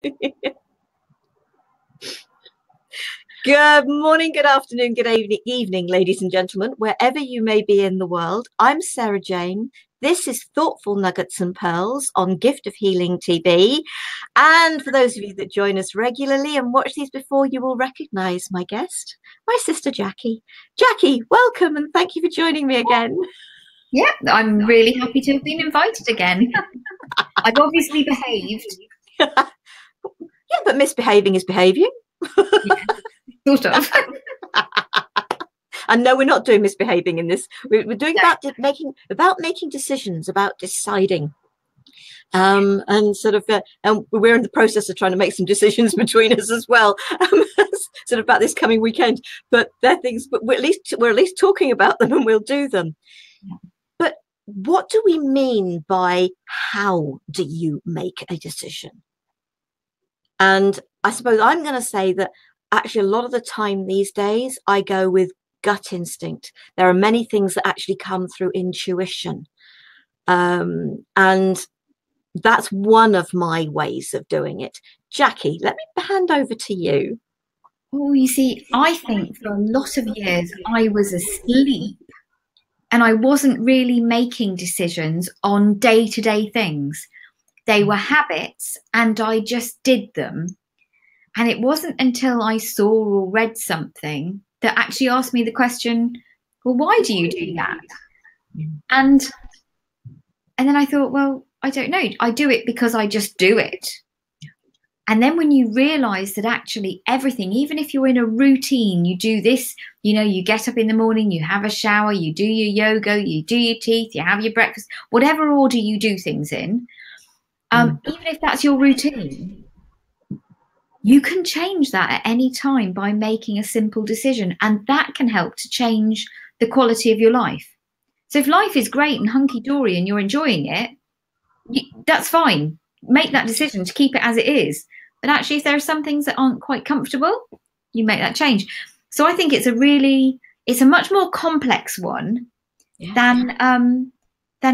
Good morning, good afternoon, good evening, ladies and gentlemen, wherever you may be in the world. I'm Sarah Jane. This is Thoughtful Nuggets and Pearls on Gift of Healing TV. And for those of you that join us regularly and watch these before, you will recognise my guest, my sister Jackie. Jackie, welcome and thank you for joining me again. Yeah, I'm really happy to have been invited again. I've obviously behaved. Yeah, but misbehaving is behaving. Yeah, sort of. And no, we're not doing misbehaving in this. We're doing about making decisions, about deciding. And sort of, and we're in the process of trying to make some decisions between us as well, sort of about this coming weekend. But they're things, but we're at least talking about them, and we'll do them. Yeah. But what do we mean by how do you make a decision? And I suppose I'm going to say that actually a lot of the time these days I go with gut instinct. There are many things that actually come through intuition, and that's one of my ways of doing it. Jackie, let me hand over to you. Oh, you see, I think for a lot of years I was asleep and I wasn't really making decisions on day-to-day things. They were habits and I just did them. And it wasn't until I saw or read something that actually asked me the question, well, why do you do that? And then I thought, well, I don't know. I do it because I just do it. And then when you realize that actually everything, even if you're in a routine, you do this, you know, you get up in the morning, you have a shower, you do your yoga, you do your teeth, you have your breakfast, whatever order you do things in, even if that's your routine, you can change that at any time by making a simple decision. And that can help to change the quality of your life. So if life is great and hunky-dory and you're enjoying it, that's fine. Make that decision to keep it as it is. But actually, if there are some things that aren't quite comfortable, you make that change. So I think it's a much more complex one than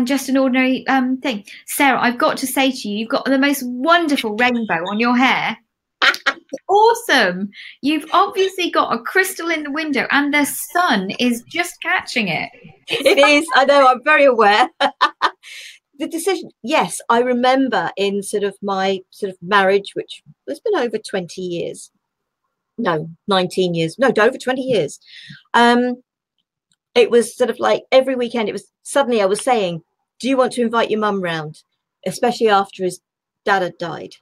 just an ordinary thing. Sarah, I've got to say to you, you've got the most wonderful rainbow on your hair. Awesome. You've obviously got a crystal in the window and the sun is just catching it. It is. I know. I'm very aware. The decision, yes, I remember in sort of my sort of marriage, which has been over 20 years. No, 19 years. No, over 20 years. It was sort of like every weekend, it was suddenly I was saying, do you want to invite your mum round? Especially after his dad had died.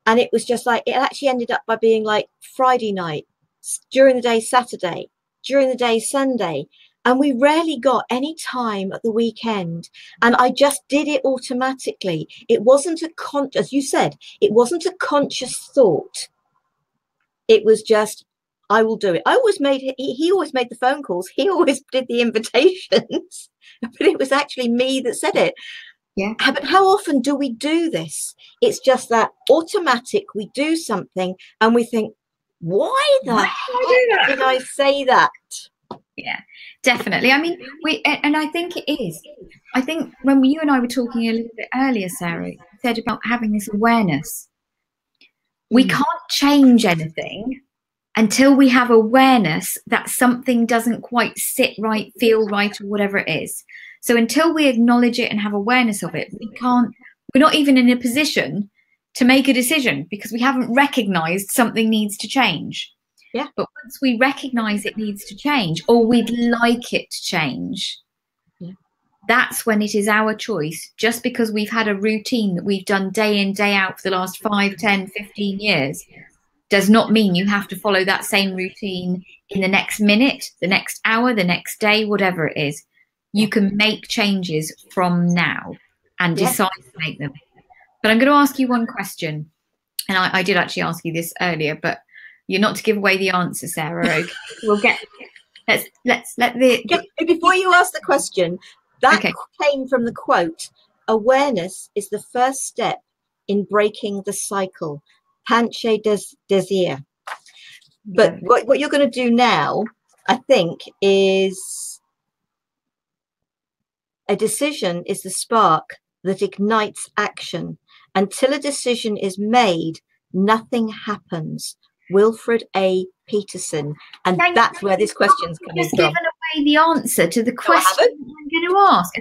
And it was just like, it actually ended up by being like Friday night, during the day, Saturday, during the day, Sunday. And we rarely got any time at the weekend. And I just did it automatically. It wasn't as you said, it wasn't a conscious thought. It was just, I will do it. He always made the phone calls. He always did the invitations, but it was actually me that said it. Yeah. But how often do we do this? It's just that automatic, we do something and we think, why the heck did I say that? Yeah, definitely. I mean, and I think it is. I think when you and I were talking a little bit earlier, Sarah, you said about having this awareness. We can't change anything until we have awareness that something doesn't quite sit right, feel right, or whatever it is. So until we acknowledge it and have awareness of it, we're not even in a position to make a decision because we haven't recognized something needs to change. Yeah. But once we recognize it needs to change or we'd like it to change, that's when it is our choice. Just because we've had a routine that we've done day in, day out for the last 5, 10, 15 years does not mean you have to follow that same routine in the next minute, the next hour, the next day, whatever it is. You can make changes from now and decide to make them. But I'm going to ask you one question. And I did actually ask you this earlier, but you're not to give away the answer, Sarah. Okay? We'll get. Let's let the. Before you ask the question, that came from the quote: "Awareness is the first step in breaking the cycle." Panche Desir. But what you're going to do now, I think, is a decision is the spark that ignites action. Until a decision is made, nothing happens. Wilfred A. Peterson. And Thank that's you. where this question's coming Just from. given away the answer to the No, I question haven't. I'm going to ask.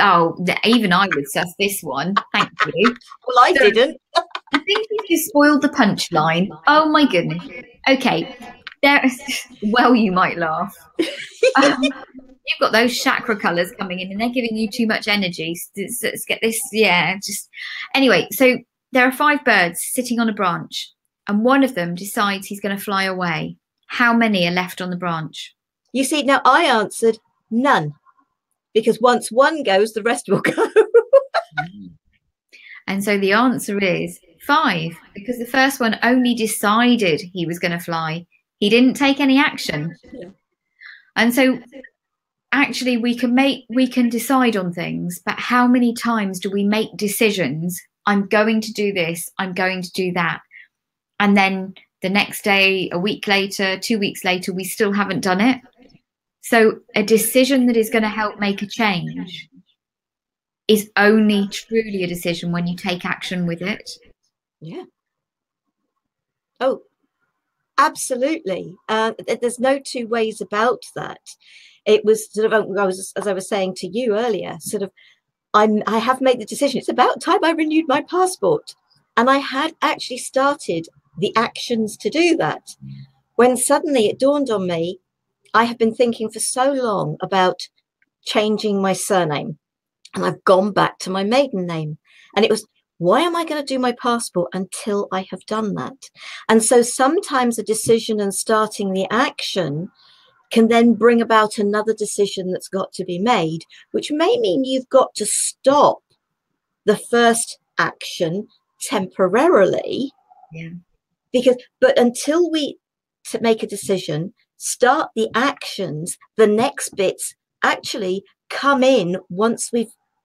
Oh, even I would suss this one. Thank you. Well, I didn't. I think you just spoiled the punchline. Oh my goodness. Okay. Well, you might laugh. You've got those chakra colors coming in and they're giving you too much energy. Let's get this. Yeah, just anyway. So there are 5 birds sitting on a branch and one of them decides he's going to fly away. How many are left on the branch? You see, now I answered none, because once one goes, the rest will go. And so the answer is 5, because the first one only decided he was going to fly. He didn't take any action. Yeah. And so actually we can decide on things, but how many times do we make decisions? I'm going to do this, I'm going to do that. And then the next day, a week later, 2 weeks later, we still haven't done it. So a decision that is going to help make a change is only truly a decision when you take action with it. Yeah. Oh, absolutely. There's no two ways about that. It was sort of, as I was saying to you earlier, sort of, I have made the decision. It's about time I renewed my passport. And I had actually started the actions to do that, when suddenly it dawned on me, I have been thinking for so long about changing my surname. And I've gone back to my maiden name. And it was, why am I going to do my passport until I have done that? And so sometimes a decision and starting the action can then bring about another decision that's got to be made, which may mean you've got to stop the first action temporarily. Yeah. But until we make a decision, start the actions, the next bits actually come in once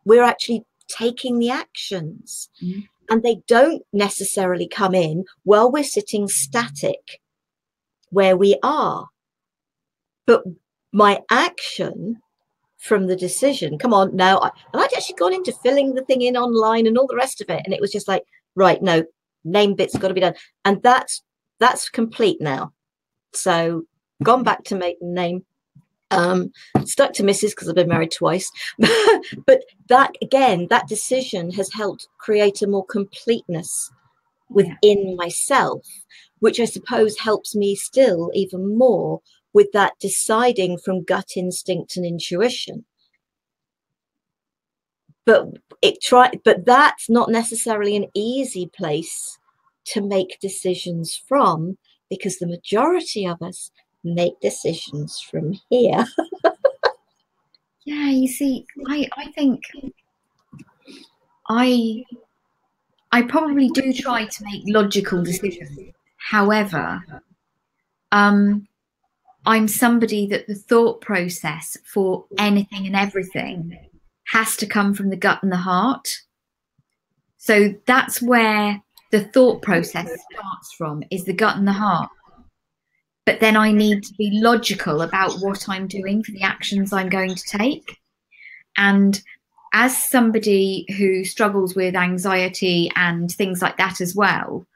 we're actually taking the actions. Mm-hmm. And they don't necessarily come in while we're sitting static where we are. But my action from the decision, come on now, and I'd actually gone into filling the thing in online and all the rest of it. And it was just like, right, no, name bit's got to be done. And that's complete now. So gone back to maiden name. Stuck to Mrs. because I've been married twice. But that, again, that decision has helped create a more completeness within myself, which I suppose helps me still even more with that deciding from gut instinct and intuition. But that's not necessarily an easy place to make decisions from, because the majority of us make decisions from here. Yeah, you see, I think I probably do try to make logical decisions. However, I'm somebody that the thought process for anything and everything has to come from the gut and the heart. So that's where the thought process starts from, is the gut and the heart. But then I need to be logical about what I'm doing for the actions I'm going to take. And as somebody who struggles with anxiety and things like that as well,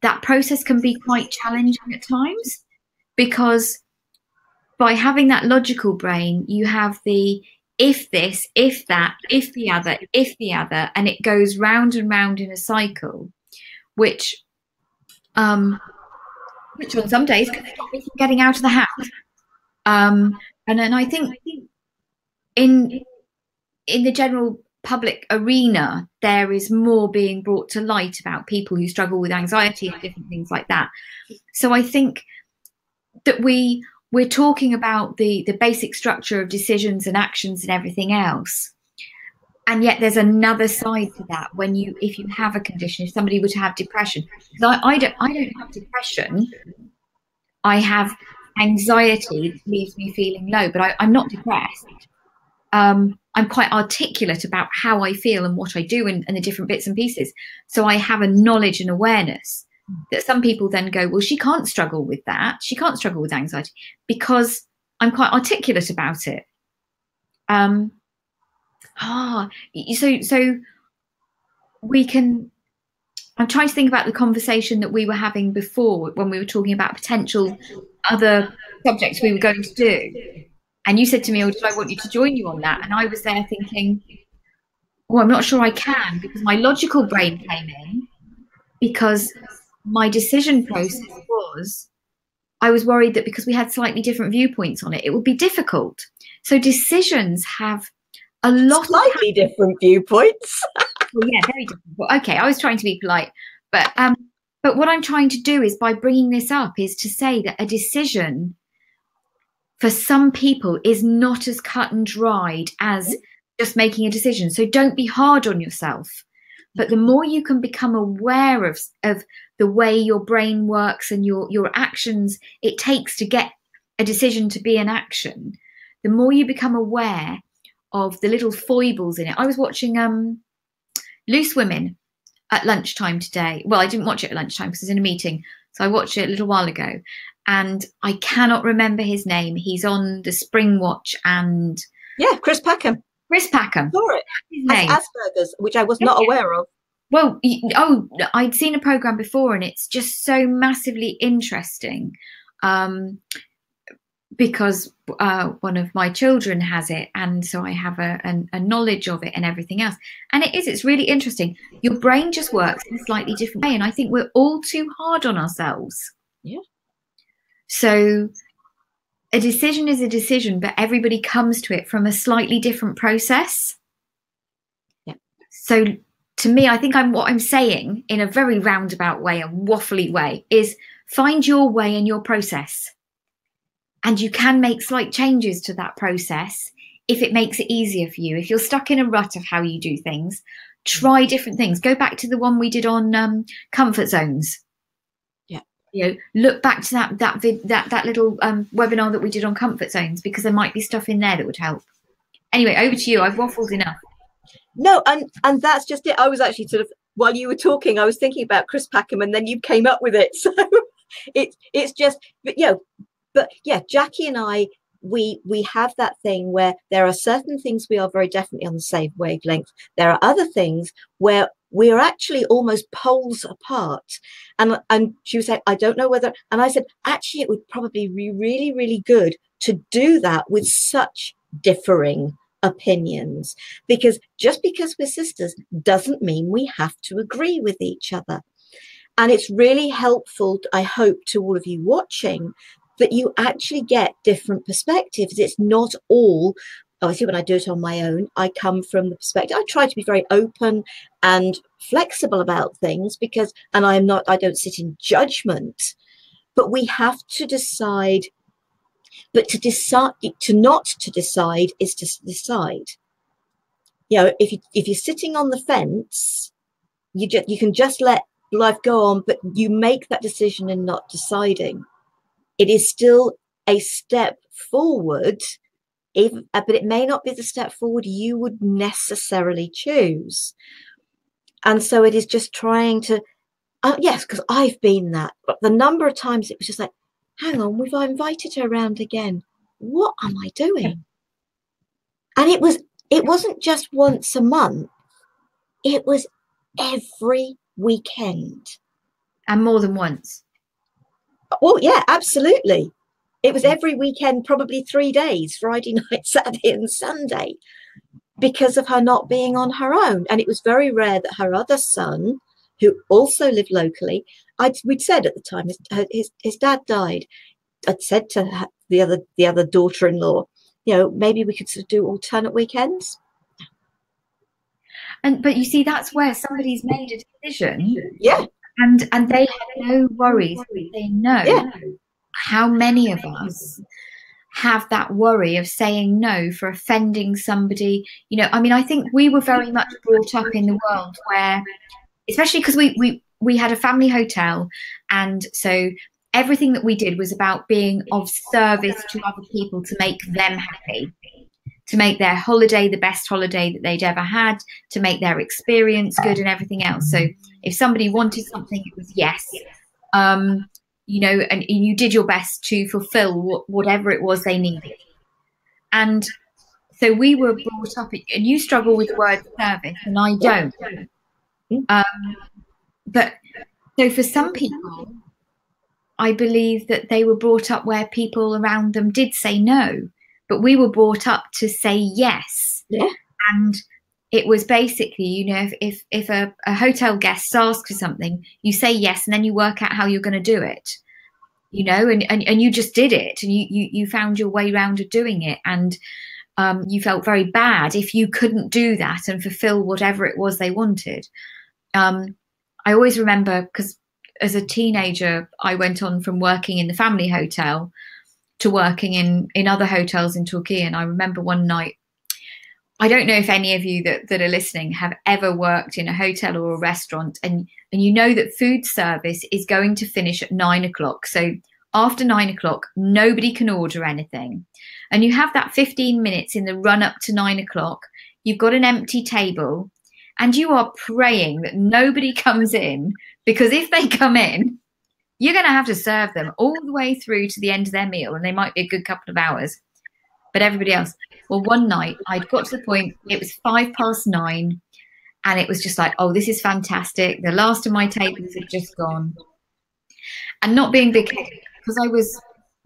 that process can be quite challenging at times, because by having that logical brain, you have the if this, if that, if the other, and it goes round and round in a cycle, which on some days can stop me from getting out of the house. And then I think in the general public arena, there is more being brought to light about people who struggle with anxiety and different things like that. So I think that we're talking about the basic structure of decisions and actions and everything else. And yet there's another side to that. If you have a condition, if somebody were to have depression, because I don't have depression, I have anxiety that leaves me feeling low, but I'm not depressed. I'm quite articulate about how I feel and what I do and the different bits and pieces. So I have a knowledge and awareness that some people then go, well, she can't struggle with that. She can't struggle with anxiety, because I'm quite articulate about it. So we can I'm trying to think about the conversation that we were having before when we were talking about potential other subjects we were going to do. And you said to me, oh, did I want you to join you on that? And I was there thinking, well, I'm not sure I can, because my logical brain came in, because my decision process was, I was worried that because we had slightly different viewpoints on it, it would be difficult. So decisions have a lot slightly of different viewpoints. well, yeah, very different. But okay, I was trying to be polite, but what I'm trying to do is, by bringing this up, is to say that a decision for some people is not as cut and dried as just making a decision. So don't be hard on yourself. But the more you can become aware of the way your brain works and your actions it takes to get a decision to be an action, the more you become aware of the little foibles in it. I was watching Loose Women at lunchtime today. Well, I didn't watch it at lunchtime because I was in a meeting. So I watched it a little while ago. And I cannot remember his name. He's on the Spring Watch and... Yeah, Chris Packham. Chris Packham. Saw it. Has Asperger's, which I was not aware of. Well, I'd seen a program before, and it's just so massively interesting because one of my children has it, and so I have a knowledge of it and everything else. And it's really interesting. Your brain just works in a slightly different way, and I think we're all too hard on ourselves. Yeah. So a decision is a decision, but everybody comes to it from a slightly different process. Yeah. So to me, I think what I'm saying in a very roundabout way, a waffly way, is find your way and your process. And you can make slight changes to that process if it makes it easier for you. If you're stuck in a rut of how you do things, try different things. Go back to the one we did on comfort zones. Look back to that little webinar that we did on comfort zones, because there might be stuff in there that would help. Anyway, over to you. I've waffled enough. No, and that's just it. I was actually sort of, while you were talking, I was thinking about Chris Packham, and then you came up with it. So it's just, but yeah, Jackie and I, we have that thing where there are certain things we are very definitely on the same wavelength. There are other things where we are actually almost poles apart. And she was saying, I don't know whether, and I said, actually, it would probably be really, really good to do that with such differing opinions, because just because we're sisters doesn't mean we have to agree with each other. And it's really helpful, I hope, to all of you watching, that you actually get different perspectives. It's not all, obviously when I do it on my own, I come from the perspective, I try to be very open and flexible about things, because, and I don't sit in judgment, but we have to decide. But to decide, not to decide is to decide. If you're sitting on the fence, you can just let life go on, but you make that decision in not deciding. It is still a step forward, but it may not be the step forward you would necessarily choose. And so it is just trying to, yes, because I've been that. But the number of times it was just like, hang on, we've invited her around again. What am I doing? And it wasn't just once a month. It was every weekend. And more than once. Oh, yeah, absolutely. It was every weekend, probably 3 days, Friday night, Saturday and Sunday, because of her not being on her own. And it was very rare that her other son, who also lived locally, we'd said at the time, his dad died. I'd said to her, the other daughter-in-law, maybe we could sort of do alternate weekends. But you see, that's where somebody's made a decision. Yeah. And they have no worries saying no. Yeah. How many of us have that worry of saying no for offending somebody? I think we were very much brought up in the world where, especially because we had a family hotel, and so everything that we did was about being of service to other people to make them happy, to make their holiday the best holiday that they'd ever had, to make their experience good and everything else. So if somebody wanted something, it was yes. And you did your best to fulfill whatever it was they needed. And so we were brought up, and you struggle with the word service, and I don't. But so for some people, I believe that they were brought up where people around them did say no, but we were brought up to say yes. Yeah. And it was basically, you know, if a hotel guest asks for something, you say yes, and then you work out how you're going to do it, you know, and you just did it, and you found your way around to doing it. And you felt very bad if you couldn't do that and fulfill whatever it was they wanted. I always remember, because as a teenager, I went on from working in the family hotel to working in other hotels in Turkey. And I remember one night, I don't know if any of you that are listening have ever worked in a hotel or a restaurant, and you know that food service is going to finish at 9 o'clock. So after 9 o'clock, nobody can order anything. And you have that 15 minutes in the run up to 9 o'clock. You've got an empty table and you are praying that nobody comes in, because if they come in, you're going to have to serve them all the way through to the end of their meal, and they might be a good couple of hours. But everybody else. Well, one night I'd got to the point, it was 9:05, and it was just like, oh, this is fantastic. The last of my tables had just gone. And not being big-headed, because I was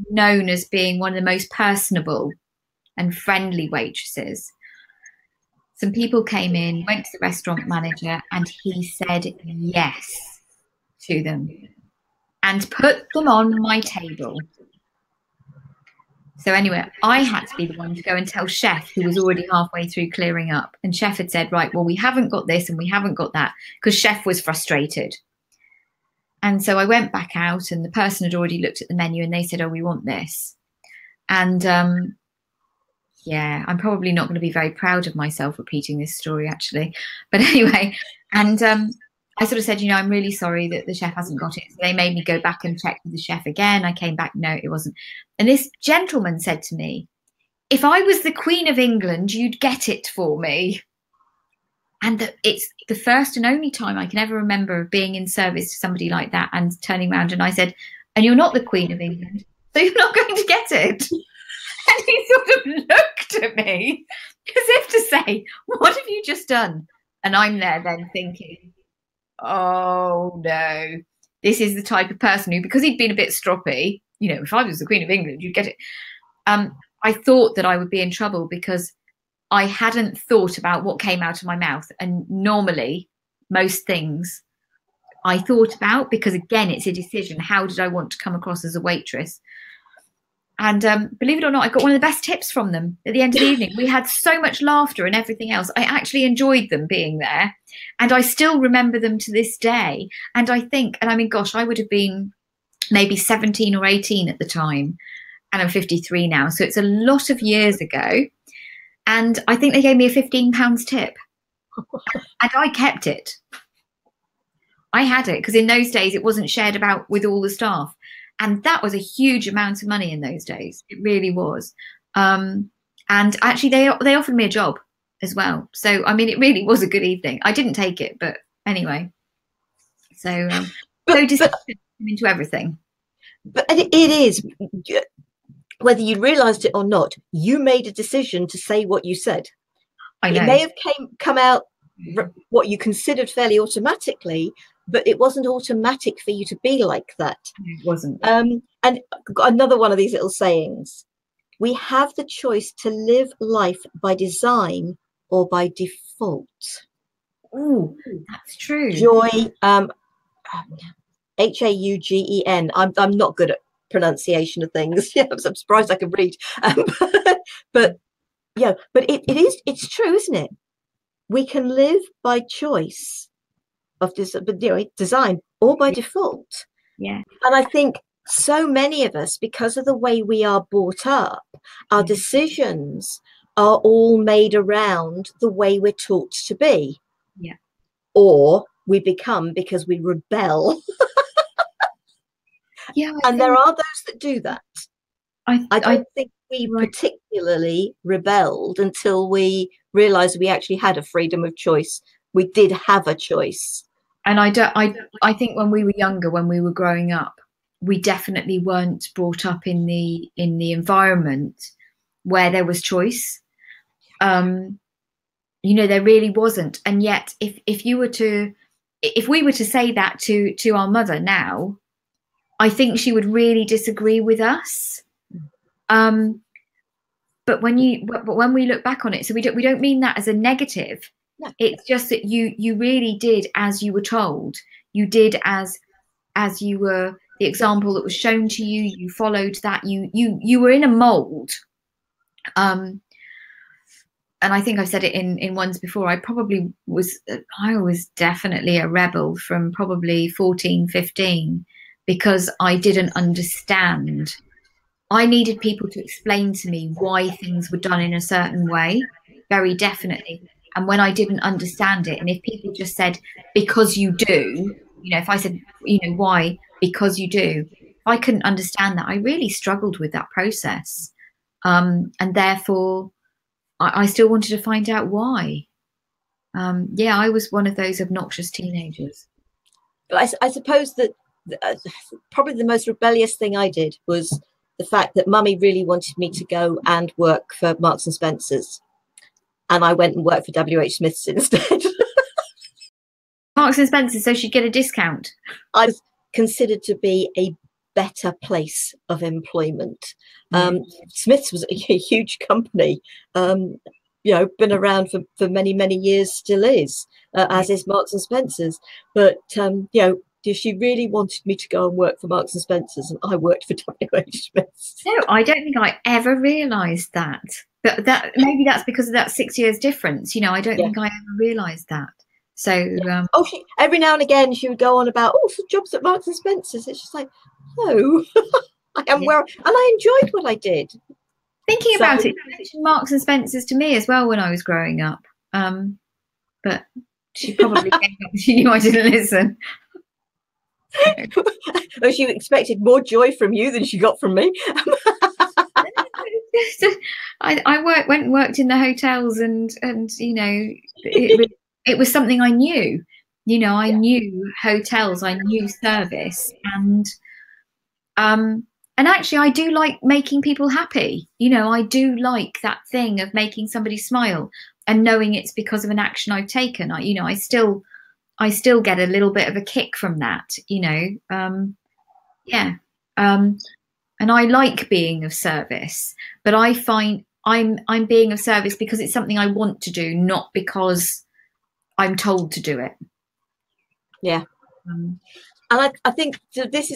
known as being one of the most personable and friendly waitresses. Some people came in, went to the restaurant manager, and he said yes to them and put them on my table. So anyway, I had to be the one to go and tell Chef, who was already halfway through clearing up. And Chef had said, right, well, we haven't got this and we haven't got that, because Chef was frustrated. And so I went back out, and the person had already looked at the menu, and they said, oh, we want this. And yeah, I'm probably not going to be very proud of myself repeating this story, actually. But anyway, and I sort of said, you know, I'm really sorry that the chef hasn't got it. So they made me go back and check with the chef again. I came back, no, it wasn't. And this gentleman said to me, if I was the Queen of England, you'd get it for me. And it's the first and only time I can ever remember of being in service to somebody like that and turning around, and I said, and you're not the Queen of England, so you're not going to get it. And he sort of looked at me as if to say, what have you just done? And I'm there then thinking, oh no, this is the type of person who, because he'd been a bit stroppy, you know, if I was the Queen of England, you'd get it. I thought that I would be in trouble because I hadn't thought about what came out of my mouth. And normally, most things I thought about, because again, it's a decision. How did I want to come across as a waitress? And believe it or not, I got one of the best tips from them at the end of the evening. We had so much laughter and everything else. I actually enjoyed them being there. And I still remember them to this day. And I think, and I mean, gosh, I would have been maybe 17 or 18 at the time. And I'm 53 now. So it's a lot of years ago. And I think they gave me a £15 tip. And I kept it. I had it because in those days it wasn't shared about with all the staff. And that was a huge amount of money in those days. It really was. And actually they offered me a job as well. So, I mean, it really was a good evening. I didn't take it, but anyway. So, deception into everything. But it is, whether you realised it or not, you made a decision to say what you said. I know. It may have come out what you considered fairly automatically, but it wasn't automatic for you to be like that. It wasn't. And another one of these little sayings: we have the choice to live life by design or by default. Oh, that's true. Joy, Haugen. I'm not good at pronunciation of things. Yeah, I'm surprised I can read. But yeah, but it's true, isn't it? We can live by choice of design or by default. Yeah. And I think so many of us, because of the way we are brought up, our decisions are all made around the way we're taught to be. Yeah. Or we become because we rebel. Yeah. And there are those that do that. I don't think we right. particularly rebelled until we realized we actually had a freedom of choice. We did have a choice. And I think when we were younger, when we were growing up, we definitely weren't brought up in the environment where there was choice. You know, there really wasn't. And yet, if you were to if we were to say that to our mother now, I think she would really disagree with us. But when we look back on it, so we don't mean that as a negative. No. It's just that you really did as you were told. You did as you were, the example that was shown to you. You followed that. You were in a mold. And I think I've said it in ones before. I was definitely a rebel from probably 14, 15, because I didn't understand. I needed people to explain to me why things were done in a certain way, very definitely. And when I didn't understand it, and if people just said, because you do, if I said, why? Because you do. If I couldn't understand that, I really struggled with that process. And therefore, I still wanted to find out why. I was one of those obnoxious teenagers. But I suppose that probably the most rebellious thing I did was the fact that Mummy really wanted me to go and work for Marks and Spencer's, and I went and worked for WH Smith's instead. Marks and Spencer's, so she'd get a discount. I was considered to be a better place of employment. Smith's was a huge company, been around for many, many years, still is, as is Marks and Spencer's. But, she really wanted me to go and work for Marks and Spencer's, and I worked for WH Smith's. No, I don't think I ever realised that. That maybe that's because of that 6 years difference. I don't think I ever realised that. So, every now and again she would go on about for jobs at Marks and Spencer's. It's just like, no, I am where, and I enjoyed what I did. Thinking about it, she mentioned Marks and Spencer's to me as well when I was growing up. But she probably she knew I didn't listen. Oh, she expected more joy from you than she got from me. I went and worked in the hotels, and it was something I knew. I knew hotels, I knew service, and actually I do like making people happy. I do like that thing of making somebody smile and knowing it's because of an action I've taken. I still get a little bit of a kick from that, and I like being of service, but I find I'm being of service because it's something I want to do, not because I'm told to do it. Yeah. And I think this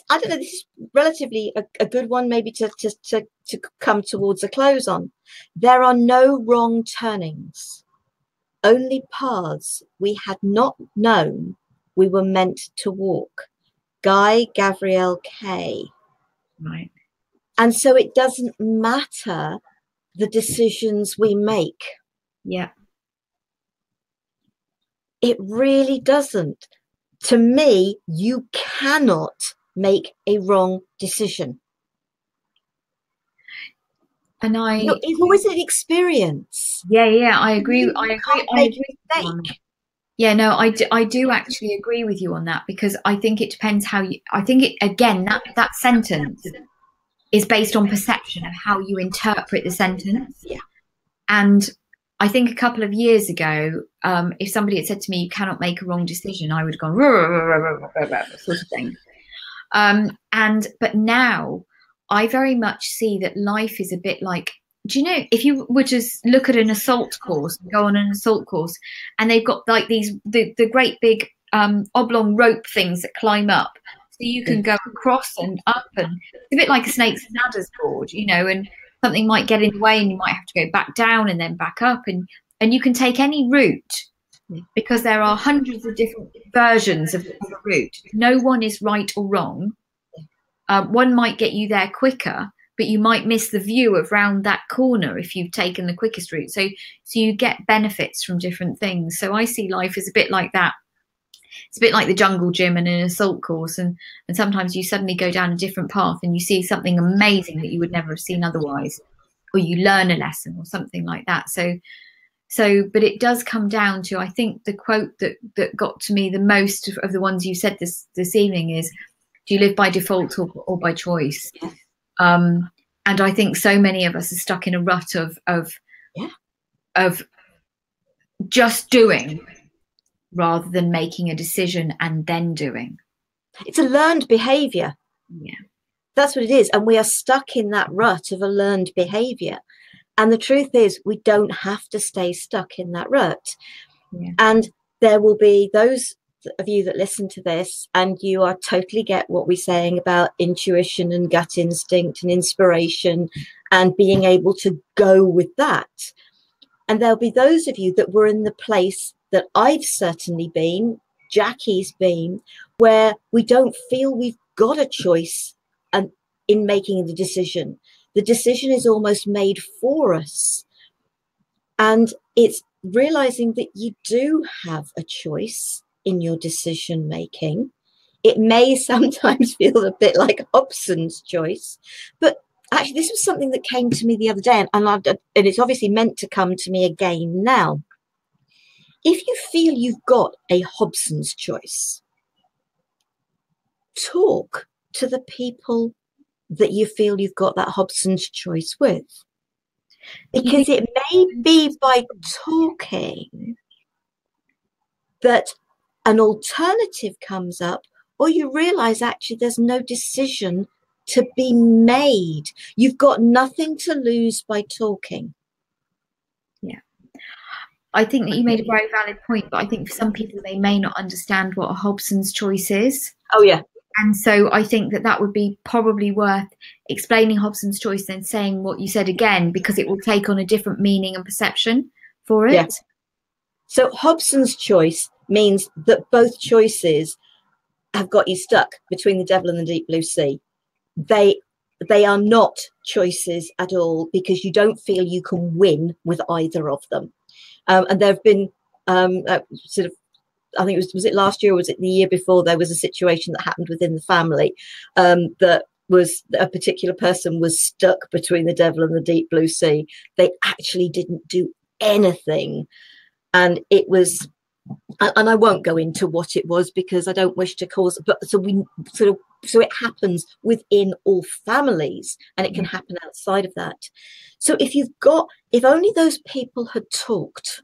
I don't know, this is relatively a good one maybe to come towards a close on. There are no wrong turnings, only paths we had not known we were meant to walk. Guy Gavriel Kay. Right. And so it doesn't matter the decisions we make. Yeah. It really doesn't. To me, you cannot make a wrong decision. And it's always an experience. Yeah, I agree. Yeah, no, I do actually agree with you on that, because I think it depends how you. I think it again that sentence is based on perception of how you interpret the sentence. Yeah, and I think a couple of years ago, if somebody had said to me, "You cannot make a wrong decision," I would have gone sort of thing. But now I very much see that life is a bit like, do you know, if you were to look at an assault course, go on an assault course, and they've got like the great big oblong rope things that climb up, so you can go across and up, and it's a bit like a snakes and ladders board, and something might get in the way and you might have to go back down and then back up, and you can take any route, because there are hundreds of different versions of a route. No one is right or wrong. One might get you there quicker, but you might miss the view of round that corner if you've taken the quickest route. So you get benefits from different things. So I see life as a bit like that. It's a bit like the jungle gym and an assault course. And sometimes you suddenly go down a different path and you see something amazing that you would never have seen otherwise, or you learn a lesson or something like that. But it does come down to, I think the quote that got to me the most of the ones you said this evening is, do you live by default or by choice? And I think so many of us are stuck in a rut of just doing, rather than making a decision and then doing. It's a learned behavior. Yeah. That's what it is. And we are stuck in that rut of a learned behavior. And the truth is, we don't have to stay stuck in that rut. Yeah. And there will be those of you that listen to this and you are totally get what we're saying about intuition and gut instinct and inspiration and being able to go with that. And there'll be those of you that were in the place that I've certainly been, Jackie's been, where we don't feel we've got a choice and in making the decision. The decision is almost made for us. And it's realizing that you do have a choice in your decision making. It may sometimes feel a bit like Hobson's choice, but actually this was something that came to me the other day, and it's obviously meant to come to me again now. If you feel you've got a Hobson's choice, talk to the people that you feel you've got that Hobson's choice with. Because it may be by talking that an alternative comes up, or you realize actually there's no decision to be made. You've got nothing to lose by talking. Yeah. I think that you made a very valid point, but I think for some people, they may not understand what a Hobson's choice is. Oh, yeah. And so I think that that would be probably worth explaining Hobson's choice and saying what you said again, because it will take on a different meaning and perception for it. Yeah. So Hobson's choice means that both choices have got you stuck between the devil and the deep blue sea. They are not choices at all, because you don't feel you can win with either of them. And there have been sort of, I think was it last year or was it the year before, there was a situation that happened within the family that was a particular person was stuck between the devil and the deep blue sea. They actually didn't do anything. And it was, and I won't go into what it was because I don't wish to cause, but so it happens within all families, and it can happen outside of that. So if only those people had talked,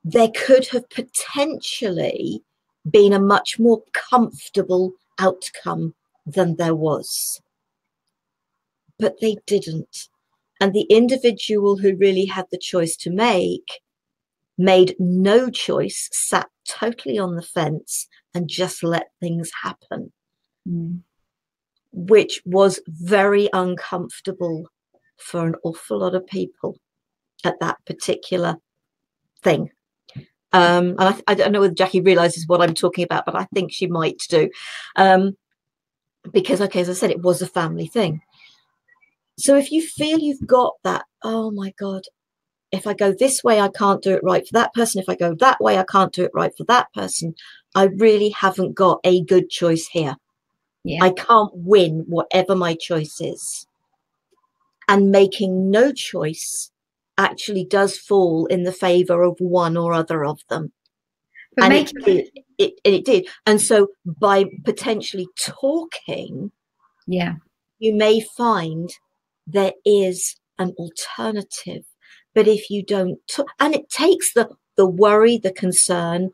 there could have potentially been a much more comfortable outcome than there was. But they didn't. And the individual who really had the choice to make made no choice, sat totally on the fence and just let things happen, which was very uncomfortable for an awful lot of people at that particular thing. And I don't know whether Jackie realizes what I'm talking about, but I think she might do. Because, okay, as I said, it was a family thing. So if you feel you've got that, oh my God, if I go this way, I can't do it right for that person. If I go that way, I can't do it right for that person. I really haven't got a good choice here. Yeah. I can't win whatever my choice is. And making no choice actually does fall in the favor of one or other of them. But and it did. And so by potentially talking, you may find there is an alternative. But if you don't talk, and it takes the worry, the concern,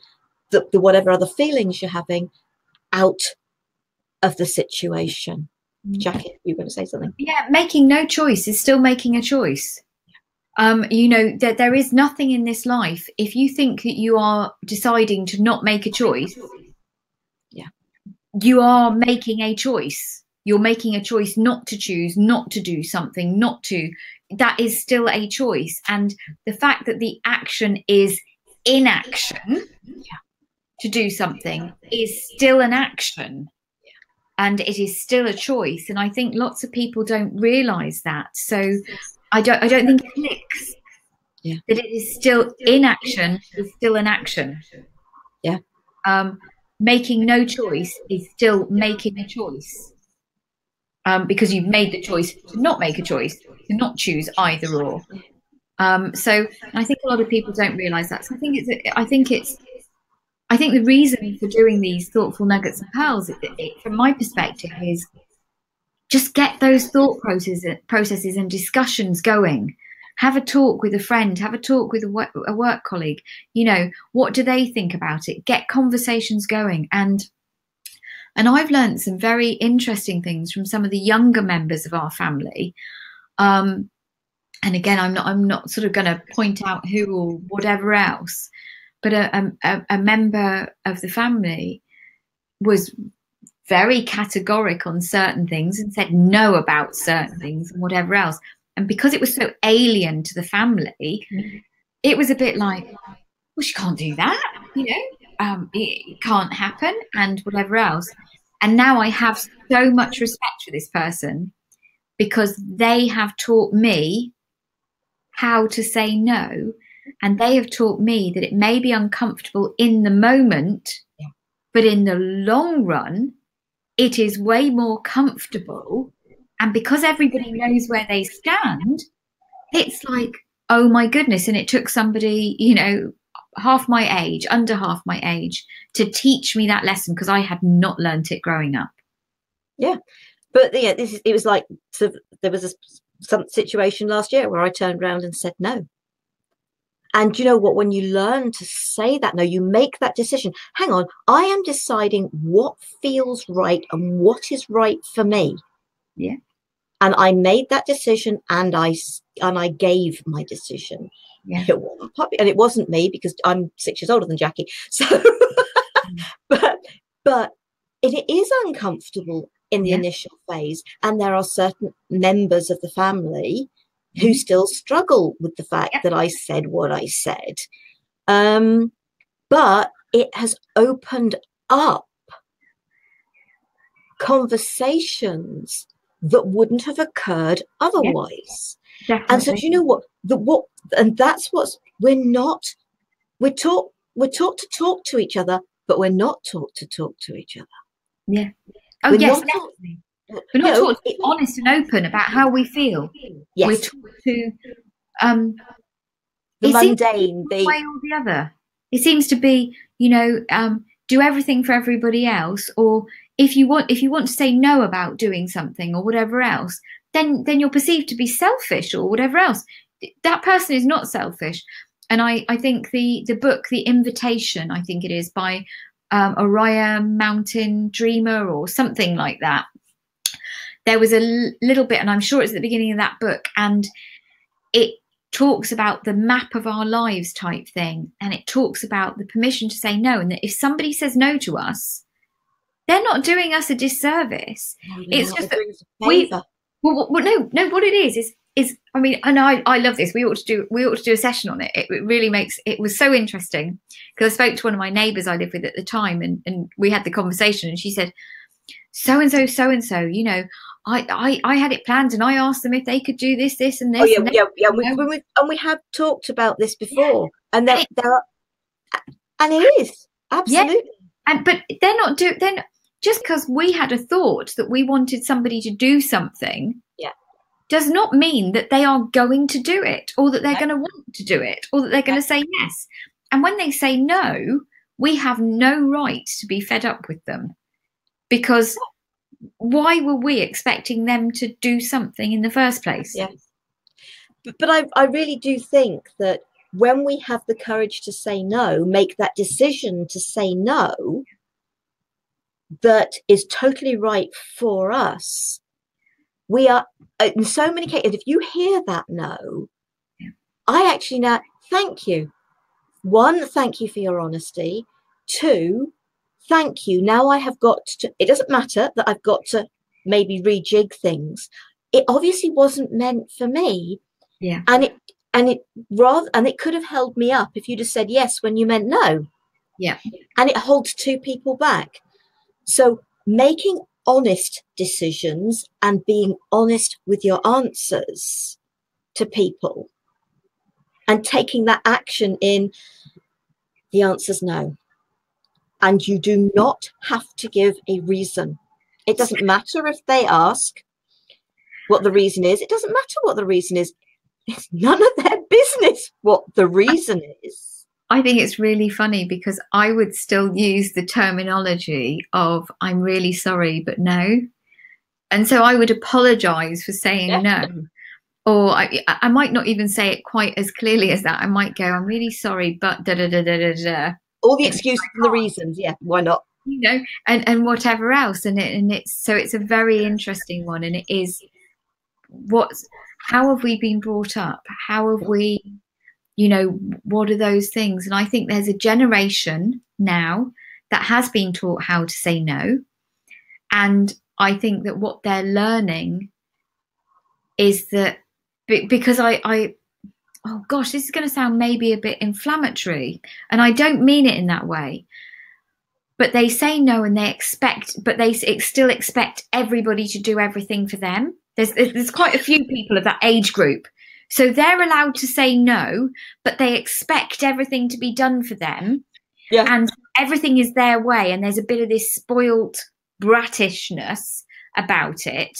the whatever other feelings you're having out of the situation. Jackie, you were going to say something? Yeah, making no choice is still making a choice. You know, that there is nothing in this life. If you think that you are deciding to not make a choice, you are making a choice. You're making a choice not to choose, not to do something, not to. That is still a choice. And the fact that the action is inaction to do something is still an action. And it is still a choice. And I think lots of people don't realize that. So I don't think it clicks that it is still inaction is still an action. Yeah. Making no choice is still making a choice. Because you've made the choice to not make a choice, to not choose either or. So I think a lot of people don't realize that. So I think the reason for doing these thoughtful nuggets and pearls, from my perspective, is just get those thought processes and discussions going. have a talk with a friend, have a talk with a work colleague. You know, what do they think about it? Get conversations going. And I've learned some very interesting things from some of the younger members of our family. And again, I'm not sort of going to point out who or whatever else, but a member of the family was very categoric on certain things and said no about certain things and whatever else. And because it was so alien to the family, it was a bit like, well, she can't do that, you know, it can't happen and whatever else. And now I have so much respect for this person because they have taught me how to say no. And they have taught me that it may be uncomfortable in the moment, but in the long run, it is way more comfortable. And because everybody knows where they stand, it's like, oh my goodness. And it took somebody, you know, half my age, under half my age, to teach me that lesson because I had not learnt it growing up. Yeah. But yeah, it was like, so there was some situation last year where I turned around and said no. And you know what, when you learn to say that no, you make that decision. Hang on, I am deciding what feels right and what is right for me. Yeah. And I made that decision and I gave my decision. Yeah. It wasn't puppy, and it wasn't me because I'm 6 years older than Jackie. So but it is uncomfortable in the initial phase. And there are certain members of the family who still struggle with the fact that I said what I said. But it has opened up conversations that wouldn't have occurred otherwise. Definitely. And so you know what, and that's what's, we're taught to talk to each other, but we're not taught to talk to each other. Yeah. Oh, yes, definitely. We're not taught to be honest and open about how we feel. Yes. We're taught to the mundane, the way or the other. It seems to be, you know, do everything for everybody else, or if you want to say no about doing something or whatever else, then you're perceived to be selfish or whatever else. That person is not selfish. And I think the book, The Invitation, I think it is by Oriah Mountain Dreamer or something like that. There was a little bit, and I'm sure it's at the beginning of that book, and it talks about the map of our lives type thing. And it talks about the permission to say no. And that if somebody says no to us, they're not doing us a disservice. No, it's just that what it is, I mean, and I love this. We ought to do a session on it. It really it was so interesting because I spoke to one of my neighbours I lived with at the time, and we had the conversation, and she said, so and so, you know, I had it planned, and I asked them if they could do this, and this. Oh yeah. We have talked about this before, and there are, and it is absolutely. Yeah. But they're not just because we had a thought that we wanted somebody to do something. Yeah. Does not mean that they are going to do it, or that they're going to want to do it, or that they're going to say yes. And when they say no, we have no right to be fed up with them, because why were we expecting them to do something in the first place? Yeah. But I really do think that when we have the courage to say no, make that decision to say no, that is totally right for us. We are, in so many cases, if you hear that no, I actually now thank you. One, thank you for your honesty. Two, thank you. Now I have got to, it doesn't matter that I've got to maybe rejig things. It obviously wasn't meant for me. Yeah. And it could have held me up if you'd have said yes when you meant no. Yeah. And it holds two people back. So making honest decisions and being honest with your answers to people and taking that action in, the answer's no. And you do not have to give a reason. It doesn't matter if they ask what the reason is. It doesn't matter what the reason is. It's none of their business what the reason is. I think it's really funny because I would still use the terminology of I'm really sorry, but no. And so I would apologize for saying no. Or I might not even say it quite as clearly as that. I might go, I'm really sorry, but da da da da da da. All the excuses and the reasons. Yeah, why not? You know, and whatever else. And it's a very interesting one. And it is how have we been brought up? How have we, you know, what are those things? And I think there's a generation now that has been taught how to say no. And I think that what they're learning is that, because oh gosh, this is going to sound maybe a bit inflammatory, and I don't mean it in that way, but they say no and they still expect everybody to do everything for them. There's quite a few people of that age group. So they're allowed to say no, but they expect everything to be done for them. Yeah. And everything is their way. And there's a bit of this spoilt brattishness about it.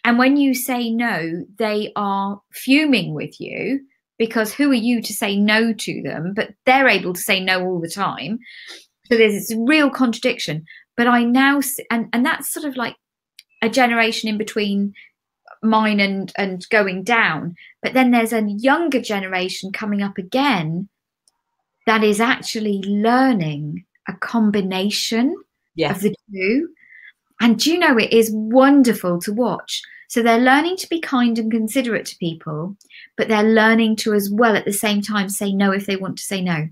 And when you say no, they are fuming with you, because who are you to say no to them? But they're able to say no all the time. So there's this real contradiction. But I now, and that's sort of like a generation in between mine and going down. But then there's a younger generation coming up again that is actually learning a combination of the two. And do you know, it is wonderful to watch. So they're learning to be kind and considerate to people, but they're learning to as well at the same time say no if they want to say no.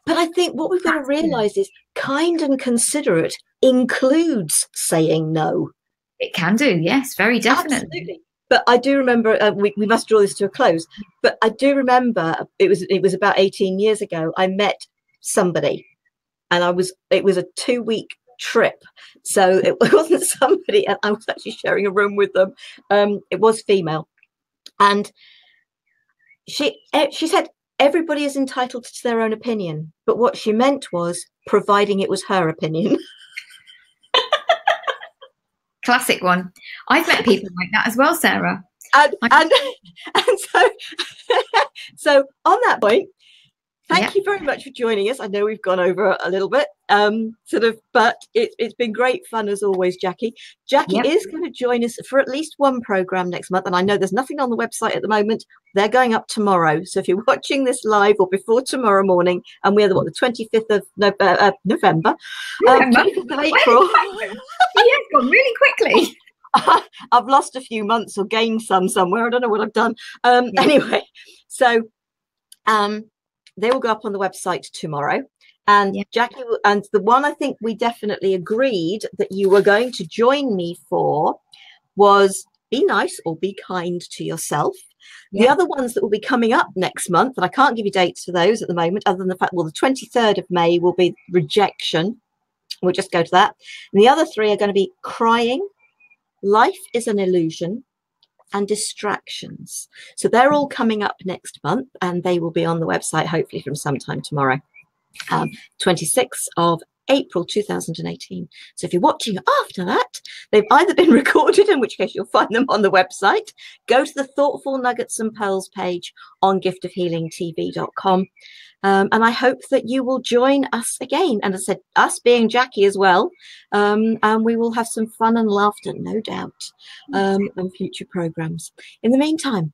But I think what we've got to realise is kind and considerate includes saying no. It can do, yes, very definitely. Absolutely. But I do remember, we must draw this to a close, but I do remember it was about 18 years ago, I met somebody, and it was a 2-week trip. So it wasn't somebody, and I was actually sharing a room with them. It was female. And she said, everybody is entitled to their own opinion. But what she meant was, providing it was her opinion. Classic one. I've met people like that as well, Sarah. And so on that point, thank you very much for joining us. I know we've gone over a little bit, but it's been great fun as always, Jackie. Jackie is going to join us for at least one program next month, and I know there's nothing on the website at the moment. They're going up tomorrow, so if you're watching this live or before tomorrow morning, and we're the 25th of November, 25th of April. It's gone really quickly. I've lost a few months or gained some somewhere. I don't know what I've done. Anyway, so they will go up on the website tomorrow. And Jackie, and the one I think we definitely agreed that you were going to join me for was be nice or be kind to yourself. The other ones that will be coming up next month, and I can't give you dates for those at the moment, other than the fact, well, the 23rd of May will be rejection. We'll just go to that. And the other 3 are going to be crying, life is an illusion, and distractions. So they're all coming up next month, and they will be on the website hopefully from sometime tomorrow, 26th of April 2018. So if you're watching after that, they've either been recorded, in which case you'll find them on the website. Go to the Thoughtful Nuggets and Pearls page on giftofhealingtv.com. And I hope that you will join us again. And as I said, us being Jackie as well. And we will have some fun and laughter, no doubt, on future programs. In the meantime,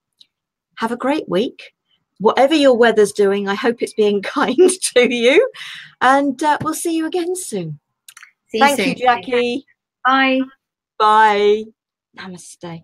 have a great week. Whatever your weather's doing, I hope it's being kind to you. And we'll see you again soon. Thank you, Jackie. Bye. Bye. Namaste.